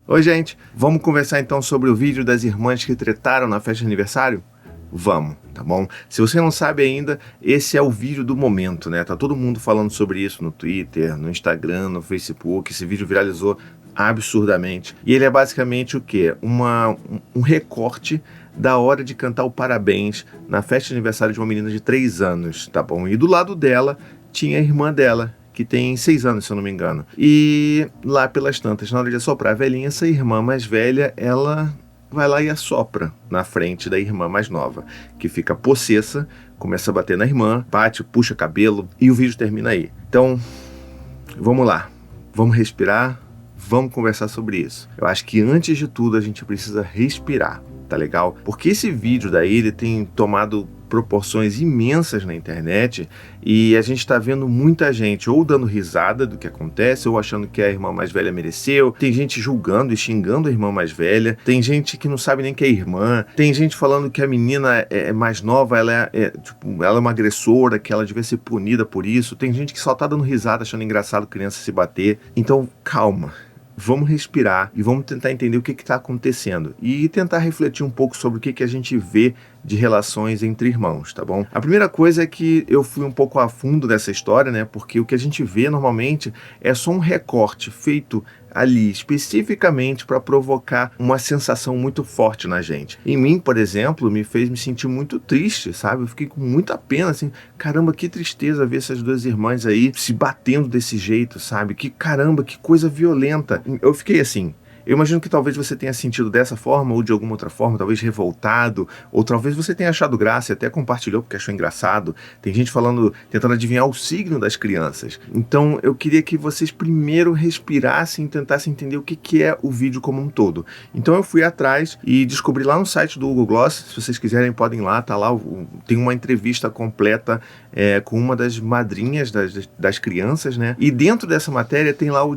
Oi, gente! Vamos conversar então sobre o vídeo das irmãs que tretaram na festa de aniversário? Vamos, tá bom? Se você não sabe ainda, esse é o vídeo do momento, né? Tá todo mundo falando sobre isso no Twitter, no Instagram, no Facebook. Esse vídeo viralizou absurdamente. E ele é basicamente o quê? Um recorte da hora de cantar o parabéns na festa de aniversário de uma menina de 3 anos, tá bom? E do lado dela tinha a irmã dela, que tem 6 anos, se eu não me engano. E lá pelas tantas, na hora de assoprar a velhinha, essa irmã mais velha, ela vai lá e assopra na frente da irmã mais nova, que fica possessa, começa a bater na irmã, bate, puxa cabelo, e o vídeo termina aí. Então, vamos lá, vamos respirar, vamos conversar sobre isso. Eu acho que antes de tudo a gente precisa respirar, tá legal? Porque esse vídeo daí, ele tem tomado proporções imensas na internet e a gente tá vendo muita gente ou dando risada do que acontece ou achando que a irmã mais velha mereceu, tem gente julgando e xingando a irmã mais velha, tem gente que não sabe nem que é irmã, tem gente falando que a menina é mais nova, ela é uma agressora, que ela devia ser punida por isso, tem gente que só tá dando risada achando engraçado criança se bater. Então calma, vamos respirar e vamos tentar entender o que está acontecendo e tentar refletir um pouco sobre o que a gente vê de relações entre irmãos, tá bom? A primeira coisa é que eu fui um pouco a fundo dessa história, né? Porque o que a gente vê normalmente é só um recorte feito ali especificamente para provocar uma sensação muito forte na gente. Em mim, por exemplo, me fez me sentir muito triste, sabe? Eu fiquei com muita pena, assim, caramba, que tristeza ver essas duas irmãs aí se batendo desse jeito, sabe? Que caramba, que coisa violenta. Eu fiquei assim. Eu imagino que talvez você tenha sentido dessa forma ou de alguma outra forma, talvez revoltado, ou talvez você tenha achado graça e até compartilhou porque achou engraçado. Tem gente falando, tentando adivinhar o signo das crianças. Então eu queria que vocês primeiro respirassem e tentassem entender o que é o vídeo como um todo. Então eu fui atrás e descobri lá no site do Google Gloss, se vocês quiserem podem ir lá, tá lá, tem uma entrevista completa com uma das madrinhas das crianças, né? E dentro dessa matéria tem lá o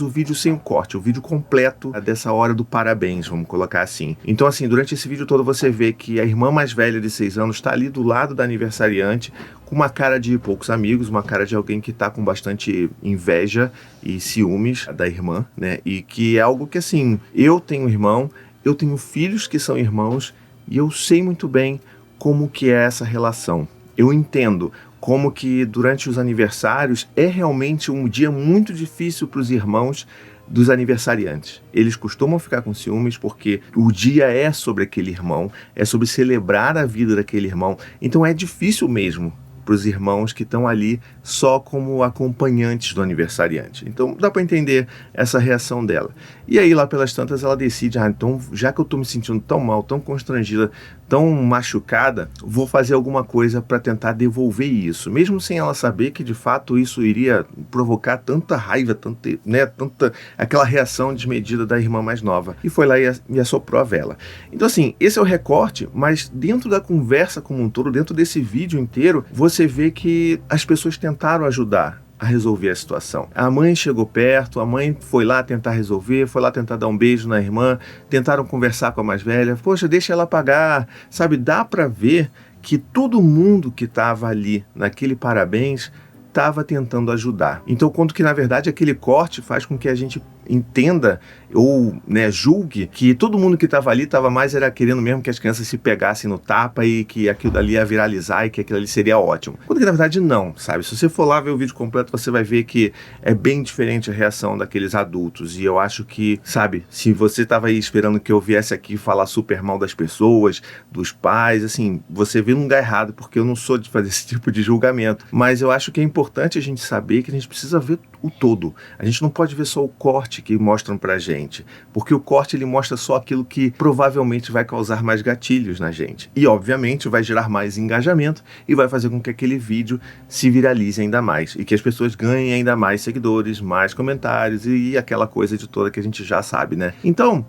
vídeo sem o corte, o vídeo completo dessa hora do parabéns, vamos colocar assim. Então assim, durante esse vídeo todo você vê que a irmã mais velha de 6 anos está ali do lado da aniversariante, com uma cara de poucos amigos, uma cara de alguém que tá com bastante inveja e ciúmes da irmã, né? E que é algo que assim, eu tenho um irmão, eu tenho filhos que são irmãos e eu sei muito bem como que é essa relação. Eu entendo como que durante os aniversários é realmente um dia muito difícil para os irmãos dos aniversariantes. Eles costumam ficar com ciúmes porque o dia é sobre aquele irmão, é sobre celebrar a vida daquele irmão. Então é difícil mesmo para os irmãos que estão ali só como acompanhantes do aniversariante. Então dá para entender essa reação dela. E aí lá pelas tantas ela decide, então já que eu estou me sentindo tão mal, tão constrangida, tão machucada, vou fazer alguma coisa para tentar devolver isso, mesmo sem ela saber que de fato isso iria provocar tanta raiva, tanta aquela reação desmedida da irmã mais nova. E foi lá e assoprou a vela. Então assim, esse é o recorte, mas dentro da conversa como um todo, dentro desse vídeo inteiro, você vê que as pessoas tentaram ajudar a resolver a situação. A mãe chegou perto, a mãe foi lá tentar resolver, foi lá tentar dar um beijo na irmã, tentaram conversar com a mais velha, poxa, deixa ela pagar, sabe? Dá para ver que todo mundo que estava ali naquele parabéns estava tentando ajudar. Então, quando que na verdade aquele corte faz com que a gente entenda ou julgue que todo mundo que estava ali estava mais era querendo mesmo que as crianças se pegassem no tapa e que aquilo dali ia viralizar e que aquilo ali seria ótimo. Quando que na verdade não, sabe? Se você for lá ver o vídeo completo, você vai ver que é bem diferente a reação daqueles adultos. E eu acho que, sabe, se você estava aí esperando que eu viesse aqui falar super mal das pessoas, dos pais, assim, você veio num lugar errado, porque eu não sou de fazer esse tipo de julgamento. Mas eu acho que é importante a gente saber que a gente precisa ver o todo. A gente não pode ver só o corte que mostram pra gente, porque o corte ele mostra só aquilo que provavelmente vai causar mais gatilhos na gente e obviamente vai gerar mais engajamento e vai fazer com que aquele vídeo se viralize ainda mais e que as pessoas ganhem ainda mais seguidores, mais comentários e aquela coisa de toda que a gente já sabe, né? Então,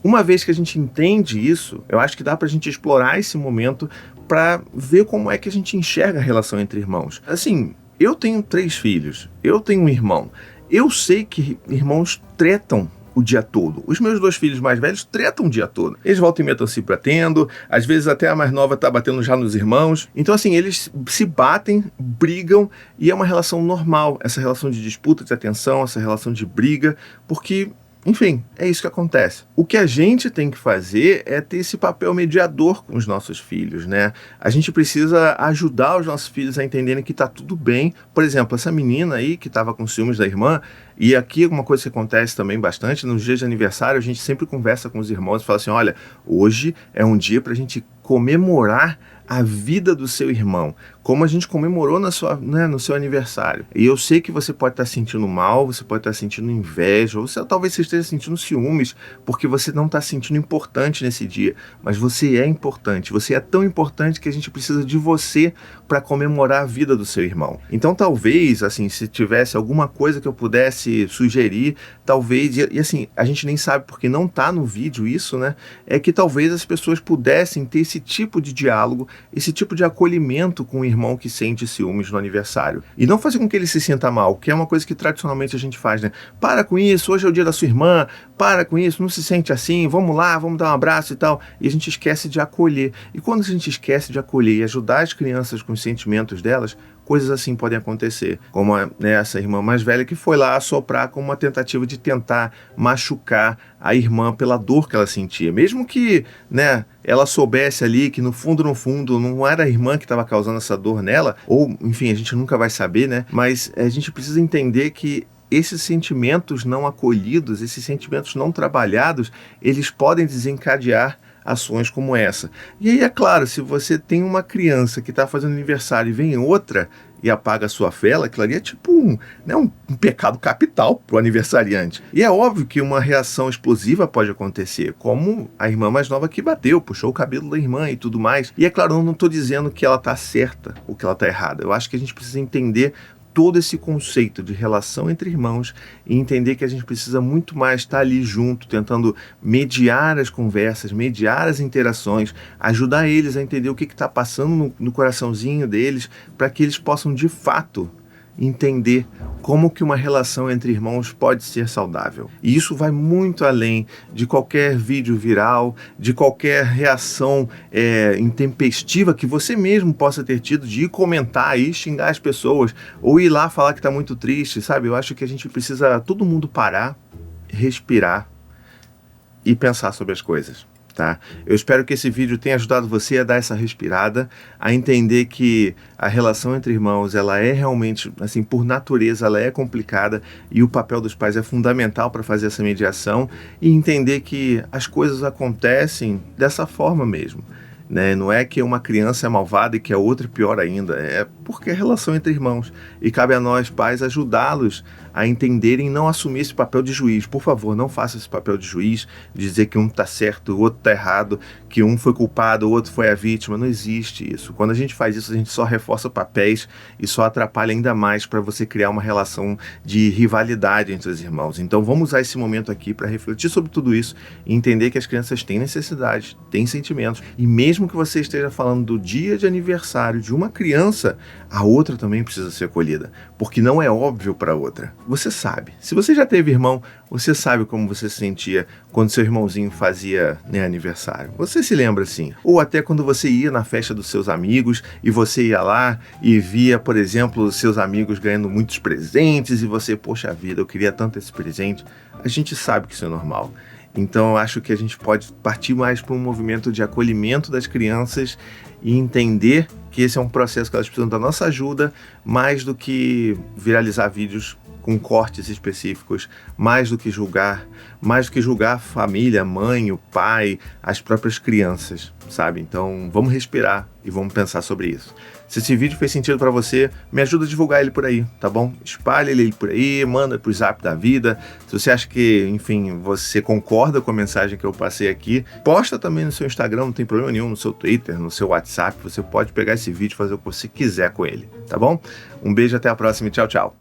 uma vez que a gente entende isso, eu acho que dá pra gente explorar esse momento pra ver como é que a gente enxerga a relação entre irmãos. Assim, eu tenho 3 filhos, eu tenho um irmão. Eu sei que irmãos tretam o dia todo. Os meus 2 filhos mais velhos tretam o dia todo. Eles voltam e metem se batendo, às vezes até a mais nova tá batendo já nos irmãos. Então assim, eles se batem, brigam e é uma relação normal, essa relação de disputa, de atenção, essa relação de briga, porque Enfim, é isso que acontece. O que a gente tem que fazer é ter esse papel mediador com os nossos filhos, né? A gente precisa ajudar os nossos filhos a entenderem que tá tudo bem. Por exemplo, essa menina aí que estava com ciúmes da irmã, e aqui uma coisa que acontece também bastante, nos dias de aniversário a gente sempre conversa com os irmãos e fala assim, olha, hoje é um dia pra gente comemorar a vida do seu irmão, como a gente comemorou no seu aniversário. E eu sei que você pode estar sentindo mal, você pode estar sentindo inveja, ou talvez você esteja sentindo ciúmes, porque você não está se sentindo importante nesse dia. Mas você é importante, você é tão importante que a gente precisa de você para comemorar a vida do seu irmão. Então talvez, assim, se tivesse alguma coisa que eu pudesse sugerir, talvez, e assim, a gente nem sabe porque não está no vídeo isso, né? É que talvez as pessoas pudessem ter esse tipo de diálogo, esse tipo de acolhimento com o irmão que sente ciúmes no aniversário. E não fazer com que ele se sinta mal, que é uma coisa que tradicionalmente a gente faz, né? Para com isso, hoje é o dia da sua irmã, para com isso, não se sente assim, vamos lá, vamos dar um abraço e tal. E a gente esquece de acolher. E quando a gente esquece de acolher e ajudar as crianças com os sentimentos delas, coisas assim podem acontecer, como essa irmã mais velha que foi lá assoprar com uma tentativa de tentar machucar a irmã pela dor que ela sentia, mesmo que, né, ela soubesse ali que no fundo não era a irmã que estava causando essa dor nela, ou enfim, a gente nunca vai saber, né, mas a gente precisa entender que esses sentimentos não acolhidos, esses sentimentos não trabalhados, eles podem desencadear ações como essa. E aí, é claro, se você tem uma criança que está fazendo aniversário e vem outra e apaga a sua vela, aquilo ali é tipo um pecado capital para o aniversariante. E é óbvio que uma reação explosiva pode acontecer, como a irmã mais nova que bateu, puxou o cabelo da irmã e tudo mais. E é claro, eu não estou dizendo que ela está certa ou que ela está errada. Eu acho que a gente precisa entender todo esse conceito de relação entre irmãos e entender que a gente precisa muito mais estar ali junto, tentando mediar as conversas, mediar as interações, ajudar eles a entender o que está passando no coraçãozinho deles, para que eles possam de fato entender como que uma relação entre irmãos pode ser saudável. E isso vai muito além de qualquer vídeo viral, de qualquer reação intempestiva que você mesmo possa ter tido de ir comentar e xingar as pessoas, ou ir lá falar que está muito triste, sabe? Eu acho que a gente precisa, todo mundo parar, respirar e pensar sobre as coisas. Tá? Eu espero que esse vídeo tenha ajudado você a dar essa respirada, a entender que a relação entre irmãos, ela é realmente, assim, por natureza, ela é complicada e o papel dos pais é fundamental para fazer essa mediação e entender que as coisas acontecem dessa forma mesmo. Né? Não é que uma criança é malvada e que a outra é pior ainda, é porque é relação entre irmãos. E cabe a nós, pais, ajudá-los a entenderem e não assumir esse papel de juiz. Por favor, não faça esse papel de juiz, de dizer que um está certo, o outro está errado, que um foi culpado, o outro foi a vítima. Não existe isso. Quando a gente faz isso, a gente só reforça papéis e só atrapalha ainda mais para você criar uma relação de rivalidade entre os irmãos. Então vamos usar esse momento aqui para refletir sobre tudo isso e entender que as crianças têm necessidades, têm sentimentos, e mesmo que você esteja falando do dia de aniversário de uma criança, a outra também precisa ser acolhida, porque não é óbvio para a outra. Você sabe. Se você já teve irmão, você sabe como você se sentia quando seu irmãozinho fazia, né, aniversário. Você se lembra assim. Ou até quando você ia na festa dos seus amigos e você ia lá e via, por exemplo, seus amigos ganhando muitos presentes e você, poxa vida, eu queria tanto esse presente. A gente sabe que isso é normal. Então eu acho que a gente pode partir mais para um movimento de acolhimento das crianças e entender que esse é um processo que elas precisam da nossa ajuda, mais do que viralizar vídeos com cortes específicos, mais do que julgar a família, a mãe, o pai, as próprias crianças, sabe? Então vamos respirar e vamos pensar sobre isso. Se esse vídeo fez sentido para você, me ajuda a divulgar ele por aí, tá bom? Espalhe ele por aí, manda pro Zap da vida. Se você acha que, enfim, você concorda com a mensagem que eu passei aqui, posta também no seu Instagram, não tem problema nenhum, no seu Twitter, no seu WhatsApp. Você pode pegar esse vídeo e fazer o que você quiser com ele, tá bom? Um beijo, até a próxima e tchau, tchau.